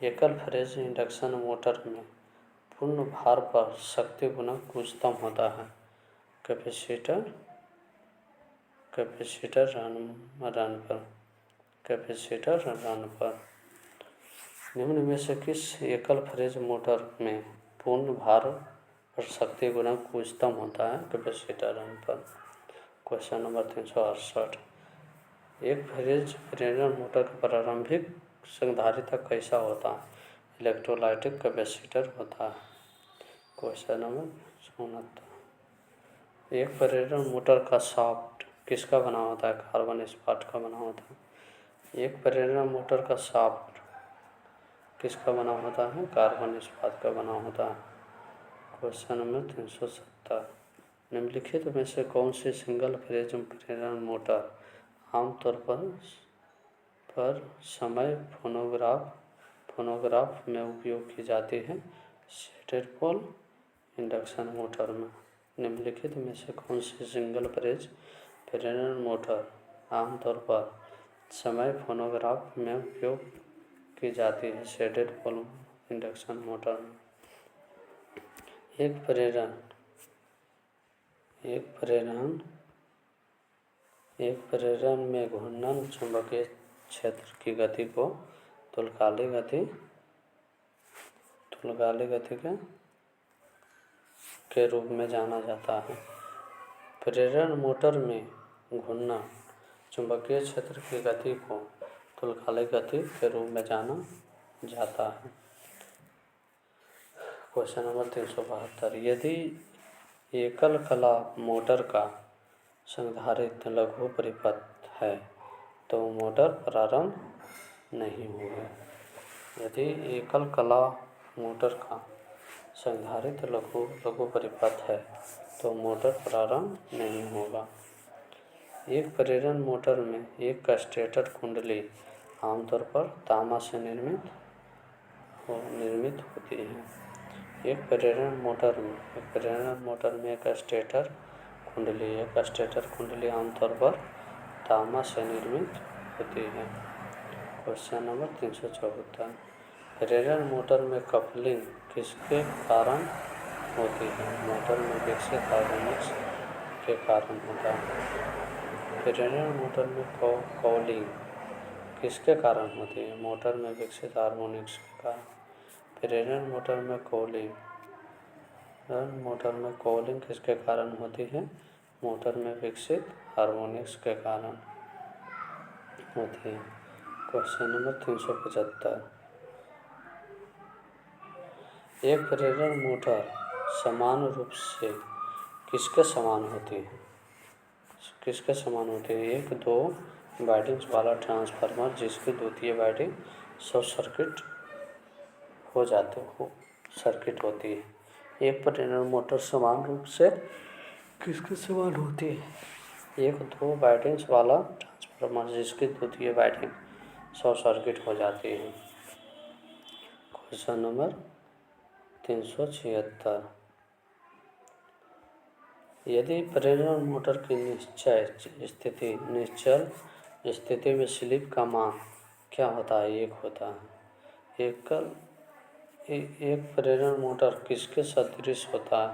एकल फेज इंडक्शन मोटर में पूर्ण भार पर शक्ति गुणक उच्चतम होता है? कैपेसिटर रन पर। निम्न में से किस एकल फेज मोटर में पूर्ण भार पर शक्ति गुणक उच्चतम होता है? कैपेसिटर रन पर। क्वेश्चन नंबर 368, एक फेज प्रेरण मोटर का प्रारंभिक संधारित्र कैसा होता है? इलेक्ट्रोलाइटिक कैपेसिटर होता है। क्वेश्चन नंबर 69, एक प्रेरण मोटर का शाफ्ट किसका बना होता है? कार्बन इस्पात का बना होता है। एक प्रेरण मोटर का शाफ्ट किसका बना होता है? कार्बन इस्पात का बना होता है। क्वेश्चन नंबर 370, निम्नलिखित में से कौन सी सिंगल फेज प्रेरण मोटर आमतौर पर समय फोनोग्राफ में उपयोग की जाती है? सेटेड पोल इंडक्शन मोटर में। निम्नलिखित में से कौन सी सिंगल फेज प्रेरण मोटर आमतौर पर समय फोनोग्राफ में उपयोग की जाती है? सेटेड पोल इंडक्शन मोटर में। एक प्रेरण में घूर्णन चुंबकीय क्षेत्र की गति को तुल्यकालिक गति के रूप में जाना जाता है। प्रेरण मोटर में घूर्णन चुंबकीय क्षेत्र की गति को तुल्यकालिक गति के रूप में जाना जाता है। क्वेश्चन नंबर 372, यदि एकल कला मोटर का संधारित्र लघु परिपथ है तो मोटर प्रारंभ नहीं होगी। यदि एकल कला मोटर का संधारित्र लघु परिपथ है तो मोटर प्रारंभ नहीं होगा। एक प्रेरण मोटर में एक स्टेटर कुंडली आमतौर पर तांबा से निर्मित होती है। एक प्रेरण मोटर में एक स्टेटर कुंडली आमतौर पर तांबा से निर्मित होती है। क्वेश्चन नंबर 374, प्रेरण मोटर में कपलिंग किसके कारण होती है? मोटर में विकसित हार्मोनिक्स के कारण होता है। प्रेरण मोटर में कॉलिंग किसके कारण होती है? मोटर में विकसित हार्मोनिक्स के कारण। प्रेरण मोटर में कॉलिंग किसके कारण होती है? मोटर में विकसित हार्मोनिक्स के कारण होती है। Question number 375। एक प्रेरण मोटर समान रूप से किसके समान होती है? किसके समान होती है? एक दो वाइंडिंग्स वाला ट्रांसफार्मर जिसकी द्वितीय वाइंडिंग शॉर्ट सर्किट होती है। एक प्रेरण मोटर समान रूप से किसके समान होती है? एक दो वाइंडिंग्स वाला ट्रांसफार्मर जिसकी द्वितीय वाइंडिंग शॉर्ट सर्किट हो जाती है। Question number 376। यदि प्रेरण मोटर की निश्चल स्थिति में स्लिप का मान क्या होता है? 1 होता है। एक प्रेरण मोटर किसके सदृश होता है?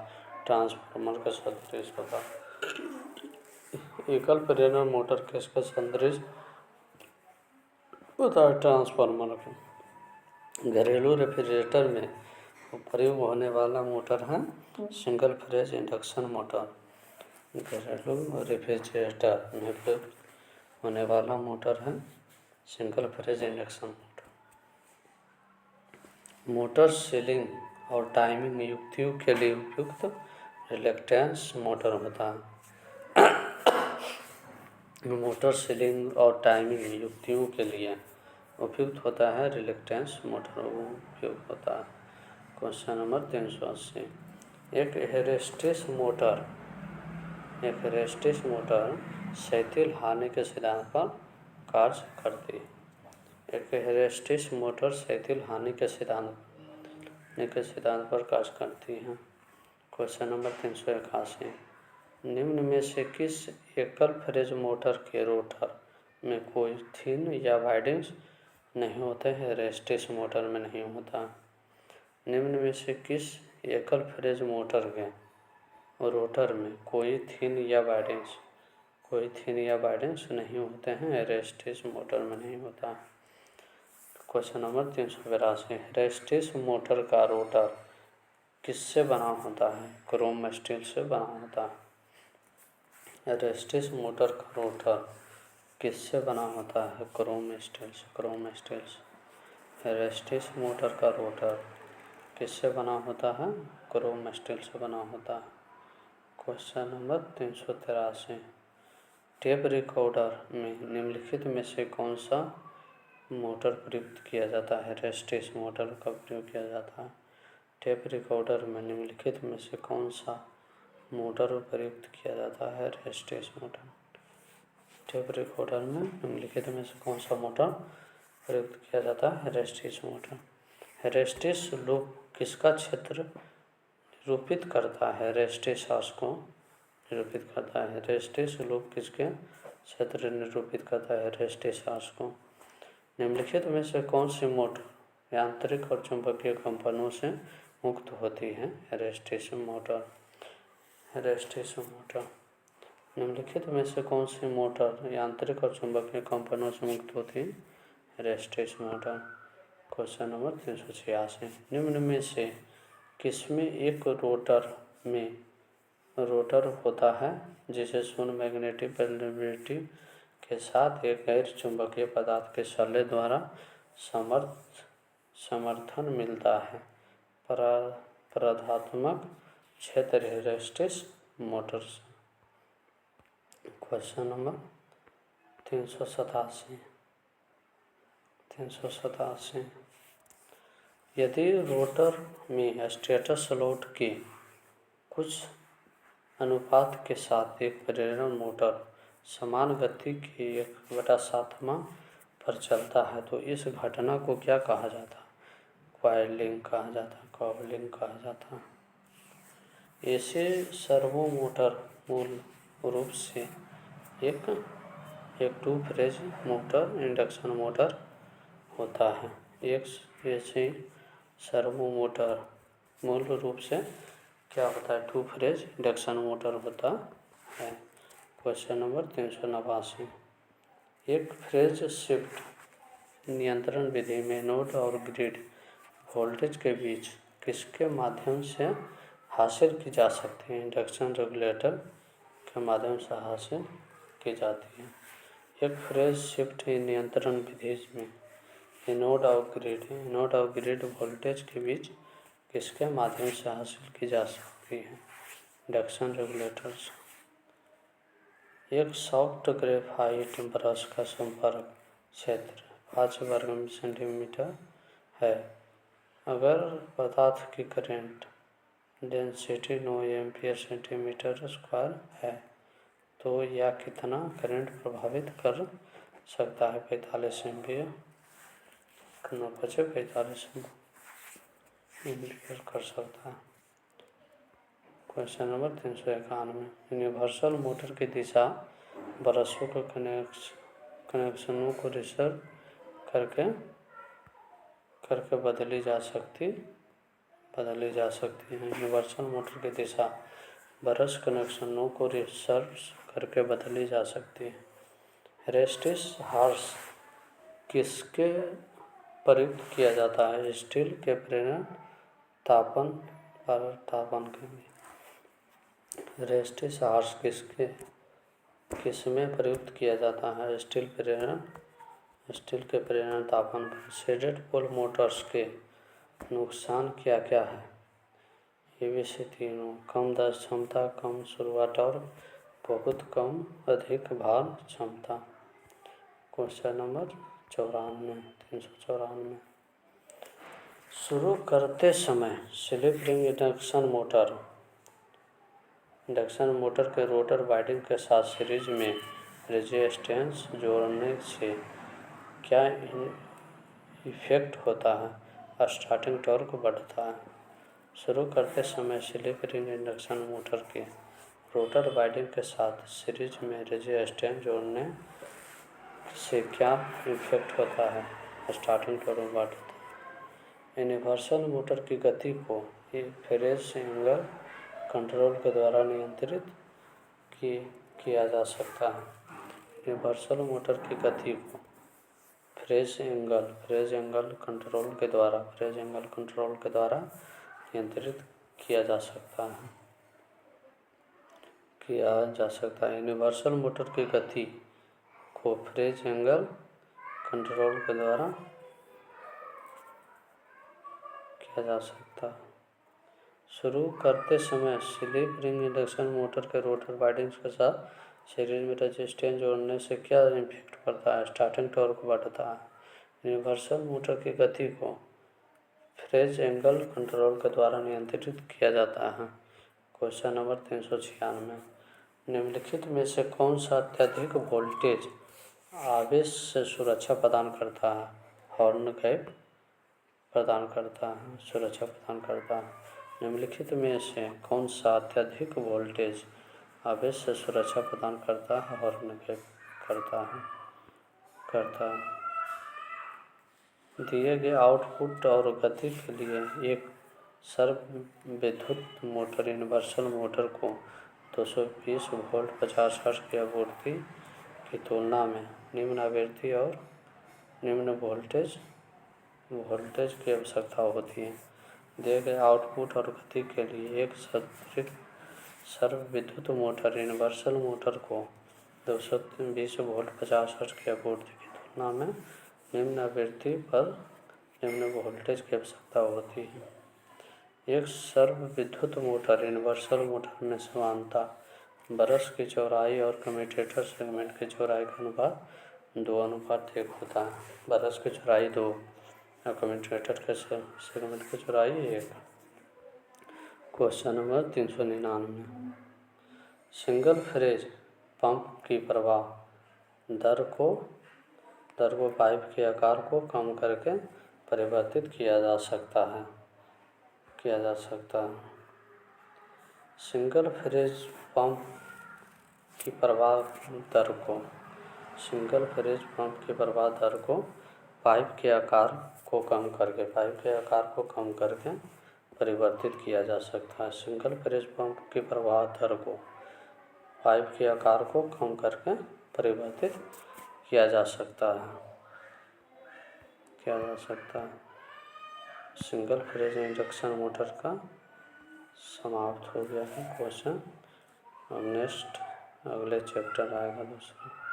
ट्रांसफार्मर के सदृश होता है। एकल प्रेरण मोटर किसके सदृश होता है? ट्रांसफार्मर के। घरेलू रेफ्रिजरेटर में प्रयोग होने वाला मोटर है सिंगल फेज इंडक्शन मोटर। घरेलू रेफ्रिजरेटर में प्रयोग होने वाला मोटर है single phase induction motor. Motor ceiling और टाइमिंग युक्तियों के लिए उपयुक्त रिलक्टेंस मोटर होता है। मोटर सीलिंग और टाइमिंग युक्तियों के लिए उपयुक्त होता है रिलक्टेंस मोटर उपयुक्त होता है। Question number 380। एक हेस्टेस मोटर क्षैतिज हानि के सिद्धांत पर कार्य करती है। एक हेस्टेस मोटर क्षैतिज हानि के सिद्धांत पर कार्य करती है। Question number 381। निम्न में से किस एकल फेज मोटर के रोटर में कोई थिन या वाइंडिंग्स नहीं होते हैं? हेस्टेस मोटर में नहीं होता। निम्न में से किस एकल फेज मोटर के रोटर में कोई थिन या वाइंडिंग्स नहीं होते हैं? हेस्टेस मोटर में नहीं होता। Question number 382। हेस्टेस मोटर का रोटर किससे बना होता है? क्रोम स्टील से बना होता है। हेस्टेस मोटर का रोटर किससे बना होता है? क्रोम स्टील से। हेस्टेस मोटर का रोटर किससे बना होता है? क्रोम स्टील से बना होता है। Question number 383। टेप रिकॉर्डर में निम्नलिखित में से कौन सा मोटर प्रयुक्त किया जाता है? हेस्टेस मोटर का प्रयोग किया जाता है। टेप रिकॉर्डर में निम्नलिखित में से कौन सा मोटर प्रयुक्त किया जाता है? हेस्टेस मोटर। टेप रिकॉर्डर में निम्नलिखित में से कौन सा मोटर प्रयुक्त किया जाता है? हेस्टेस मोटर। हेस्टेस लूप किसका क्षेत्र निरूपित करता है? हेस्टेस को निरूपित करता है। हेस्टेस लूप किसके क्षेत्र निरूपित करता है? हेस्टेस को। निम्नलिखित में से कौन सी मोटर यांत्रिक और चुंबकीय कंपनों से मुक्त होती है? हेस्टेस मोटर। निम्नलिखित में से कौन सी मोटर यांत्रिक और चुंबकीय कंपनों से मुक्त होती है? हेस्टेस मोटर। Question number 386। निम्न में से किसमें एक रोटर होता है जिसे शून्य मैग्नेटिक परमिटिविटी के साथ एक गैर चुंबकीय पदार्थ के सल्ले द्वारा समर्थन मिलता है? पराधात्मक क्षेत्र हेस्टेस मोटर से। Question number 387। यदि रोटर में स्टेटर स्लॉट के कुछ अनुपात के साथ एक प्रेरण मोटर समान गति के 1/7 पर चलता है तो इस घटना को क्या कहा जाता है? कॉइलिंग कहा जाता है। ऐसे सर्वो मोटर मूल रूप से एक two phase motor induction motor होता है। एक ऐसे सर्वो मोटर मूल रूप से क्या होता है? टू फेज इंडक्शन मोटर होता है। Question number 389। एक फेज शिफ्ट नियंत्रण विधि में नोड और ग्रिड वोल्टेज के बीच किसके माध्यम से हासिल की जा सकती है? इंडक्शन रेगुलेटर के माध्यम से हासिल की जाती है। एक फेज शिफ्ट नियंत्रण विधि में नोड और ग्रिड वोल्टेज के बीच किसके माध्यम से हासिल की जा सकती है? इंडक्शन रेगुलेटर से। एक सॉफ्ट ग्रेफाइट ब्रश का संपर्क क्षेत्र 5 वर्ग सेंटीमीटर है। अगर पदार्थ की current density 9 ampere centimetre square है तो यह कितना करंट प्रभावित कर सकता है? 45 एम्पीयर 45 एम्पीयर कर सकता है। Question number 391। यूनिवर्सल मोटर की दिशा ब्रशों के कनेक्शनों को रिवर्स करके बदली जा सकती है। यूनिवर्सल मोटर की दिशा ब्रश कनेक्शनों को रिवर्स करके बदली जा सकती है। रेस्टिस हॉर्स किसके प्रयुक्त किया जाता है? स्टील के प्रेरण तापन के लिए। रेस्टिस हॉर्स किसमें प्रयुक्त किया जाता है? स्टील के प्रेरण तापन पर। शेडेड पोल मोटर्स के नुकसान क्या क्या है? ये भी से तीनों: कम दस क्षमता, कम शुरुआत और बहुत कम अधिक भार क्षमता। Question number 394। शुरू करते समय स्लिप रिंग इंडक्शन मोटर के रोटर वाइंडिंग के साथ सीरीज में रेजिस्टेंस जोड़ने से क्या इफेक्ट होता है? स्टार्टिंग टॉर्क बढ़ता है। शुरू करते समय स्लिप रिंग इंडक्शन मोटर के रोटर वाइंडिंग के साथ सीरीज में रेजिस्टेंस जोड़ने से क्या इफेक्ट होता है? स्टार्टिंग टॉर्क बढ़ता है। यूनिवर्सल मोटर की गति को फेज एंगल कंट्रोल के द्वारा नियंत्रित किया जा सकता है। यूनिवर्सल मोटर की गति को फेज एंगल कंट्रोल के द्वारा नियंत्रित किया जा सकता है। यूनिवर्सल मोटर की गति को फेज एंगल कंट्रोल के द्वारा किया जा सकता है। शुरू करते समय स्लिप रिंग इंडक्शन मोटर के रोटर वाइंडिंग्स के साथ सीरीज में रेजिस्टेंस जोड़ने से क्या इफेक्ट पड़ता है? स्टार्टिंग टॉर्क बढ़ता है। यूनिवर्सल मोटर की गति को फेज एंगल कंट्रोल के द्वारा नियंत्रित किया जाता है। Question number 396। निम्नलिखित में से कौन सा अत्यधिक वोल्टेज आवेश से सुरक्षा प्रदान करता है? हॉर्न गैप प्रदान करता है, सुरक्षा प्रदान करता है। निम्नलिखित में से कौन सा अत्यधिक वोल्टेज आवेश से सुरक्षा प्रदान करता है? हॉर्न गैप करता है। दिए गए आउटपुट और गति के लिए एक सर्व विद्युत मोटर यूनिवर्सल मोटर को 220 वोल्ट 50 हर्ट्ज की आवृत्ति की तुलना में निम्न आवृत्ति और निम्न वोल्टेज की आवश्यकता होती है। दिए गए आउटपुट और गति के लिए एक सर्व विद्युत मोटर यूनिवर्सल मोटर को 220 वोल्ट 50 हर्ट्ज की आवृत्ति की तुलना में निम्न आवृत्ति पर निम्न वोल्टेज की आवश्यकता होती है। एक सर्व विद्युत मोटर यूनिवर्सल मोटर में समानता ब्रश की चौड़ाई और कम्यूटेटर सेगमेंट की चौड़ाई का अनुपात 2:1 होता है। ब्रश की चौड़ाई 2 और कम्यूटेटर के सेगमेंट की चौड़ाई 1। Question number 399। Single phase pump की प्रवाह दर को पाइप के आकार को कम करके परिवर्तित किया जा सकता है। सिंगल फेज पंप की प्रवाह दर को पाइप के आकार को कम करके परिवर्तित किया जा सकता है। सिंगल फेज पंप की प्रवाह दर को पाइप के आकार को कम करके परिवर्तित किया जा सकता है। सिंगल फेज इंडक्शन मोटर का समाप्त हो गया है क्वेश्चन। अब नेक्स्ट अगले चैप्टर आएगा दूसरा।